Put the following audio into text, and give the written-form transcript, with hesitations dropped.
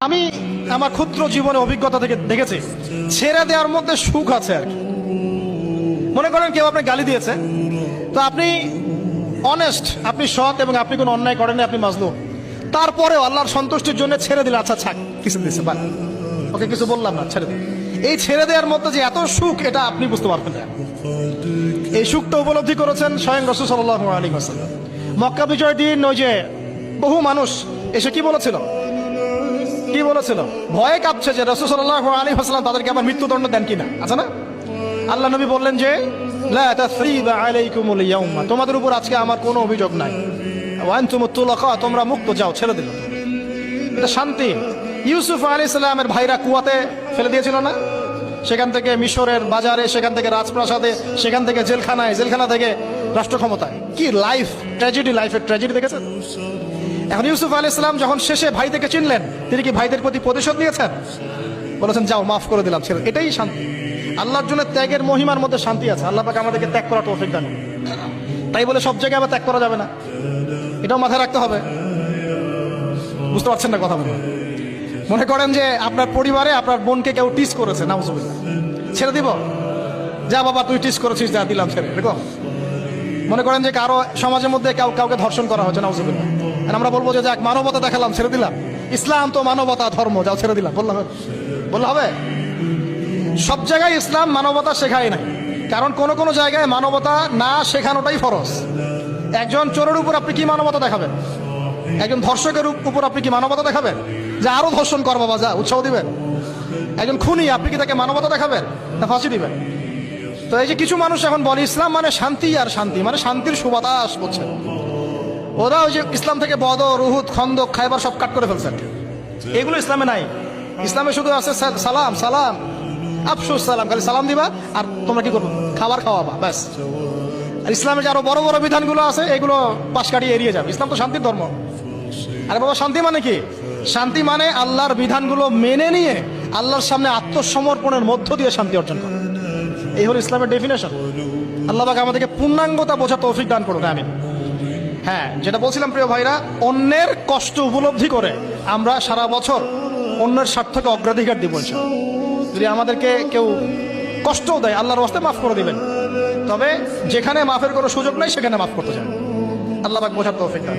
আমি আমার ক্ষুদ্র জীবনে অভিজ্ঞতা থেকে দেখেছি ছেড়ে দেওয়ার মধ্যে সুখ আছে আর কি। মনে করেন কেউ আপনি গালি দিয়েছে, তো আপনি অনেস্ট, আপনি সৎ এবং আপনি কোনো অন্যায় করেননি, আপনি মাজলুম, তারপরেও আল্লাহর সন্তুষ্টির জন্য ছেড়ে দিলে, আচ্ছা ছাক, কিছু দিচ্ছে বাদ, ওকে কিছু বললাম না, ছেড়ে দিন। এই ছেড়ে দেওয়ার মধ্যে যে এত সুখ, এটা আপনি বুঝতে পারবেন না। এই সুখটা উপলব্ধি করেছেন স্বয়ং রাসূল সাল্লাল্লাহু আলাইহি ওয়াসাল্লাম। মক্কা বিজয়ের দিন ওই যে বহু মানুষ এসে কি বলেছিল, ভয়ে কাঁপছে যে রাসূল সাল্লাল্লাহু আলাইহি ওয়াসাল্লাম তাদেরকে আবার মৃত্যুদণ্ড দেন কিনা, আছে না? আল্লাহ নবী বললেন যে লা তাসরিবা আলাইকুমুল ইয়াউমা, তোমাদের উপর আজকে আমার কোনো অভিযোগ নাই, ওয়া আনতুমুত তুলাকা, তোমরা মুক্ত, যাও, ছেড়ে দিল। এটা শান্তি। ইউসুফ আলাইহিস সালামের ভাইরা কুয়াতে ফেলে দিয়েছিল না, সেখান থেকে মিশরের বাজারে, সেখান থেকে রাজপ্রাসাদে, সেখান থেকে জেলখানায়, জেলখানা থেকে রাষ্ট্র ক্ষমতায়। কি লাইফ ট্র্যাজেডি, লাইফের ট্র্যাজেডি দেখেছেন? এখন ইউসুফ আলাইহিস সালাম যখন শেষে ভাইদেরকে চিনলেন, তিনি কি ভাইদের প্রতি প্রতিশোধ নিয়েছেন? বলেছেন যাও, মাফ করে দিলাম, ছেড়ে। এটাই শান্তি। আল্লাহর জন্য ত্যাগের মহিমার মধ্যে শান্তি আছে। আল্লাহ পাক আমাদেরকে ত্যাগ করার তৌফিক দান। তাই বলে সব জায়গায় আবার ত্যাগ করা যাবে না, এটাও মাথায় রাখতে হবে। বুঝতে পারছেন না কথা বলে? মনে করেন যে আপনার পরিবারে আপনার বোনকে কেউ টিস করেছে, নাউজুবিল্লাহ, ছেড়ে দিব? যা বাবা, তুই টিস করেছিস, যা, দিলাম, ছেড়ে। দেখো, মনে করেন যে কারো সমাজের মধ্যে কাউকে ধর্ষণ করা হচ্ছে, নাউজুবিল্লাহ, আর আমরা বলবো যে যাক, মানবতা দেখালাম, ছেড়ে দিলাম, ইসলাম তো মানবতা ধর্ম, যাও, ছেড়ে দিলাম, বললে হবে? সব জায়গায় ইসলাম মানবতা শেখায় নাই, কারণ কোন জায়গায় মানবতা না শেখানোটাই ফরজ। একজন চোরের উপর আপনি কি মানবতা দেখাবেন? একজন ধর্ষকের উপর আপনি কি মানবতা দেখাবেন যে আরো ধর্ষণ কর বাবা, যা, উৎসাহ দিবেন? একজন খুনি, আপনি কি তাকে মানবতা দেখাবেন না ফাঁসি দিবেন? তো এই যে কিছু মানুষ এখন বলে ইসলাম মানে শান্তি, আর শান্তি মানে শান্তির সুবাতাস করছে। ওরা ওই যে ইসলাম থেকে বদর, উহুদ, খন্দক, খায়বার সব কাট করে ফেলছেন। এগুলো ইসলামে নাই। ইসলামে শুধু আছে সালাম, সালাম, আফসুস সালাম, খালি সালাম দিবা আর তোমরা কি করবো, খাবার খাওয়াবা, ব্যাস। আর ইসলামের যে আরো বড় বড় বিধানগুলো আছে, এগুলো পাশ কাটিয়ে এড়িয়ে যাবে। ইসলাম তো শান্তির ধর্ম। আরে বাবা, শান্তি মানে কি? শান্তি মানে আল্লাহর বিধানগুলো মেনে নিয়ে আল্লাহর সামনে আত্মসমর্পণের মধ্য দিয়ে শান্তি অর্জন করা। এই হলো ইসলামের ডেফিনেশন। আল্লাহ পাক আমাদেরকে পূর্ণাঙ্গতা বোঝার তৌফিক দান করুন, আমিন। হ্যাঁ, যেটা বলছিলাম প্রিয় ভাইরা, অন্যের কষ্ট উপলব্ধি করে আমরা সারা বছর অন্যের স্বার্থকে অগ্রাধিকার দিব। যদি আমাদেরকে কেউ কষ্টও দেয়, আল্লাহর ওয়াস্তে মাফ করে দিবেন, তবে যেখানে মাফের কোনো সুযোগ নাই সেখানে মাফ করতে চান। আল্লাহ পাক বোঝার তৌফিক দান।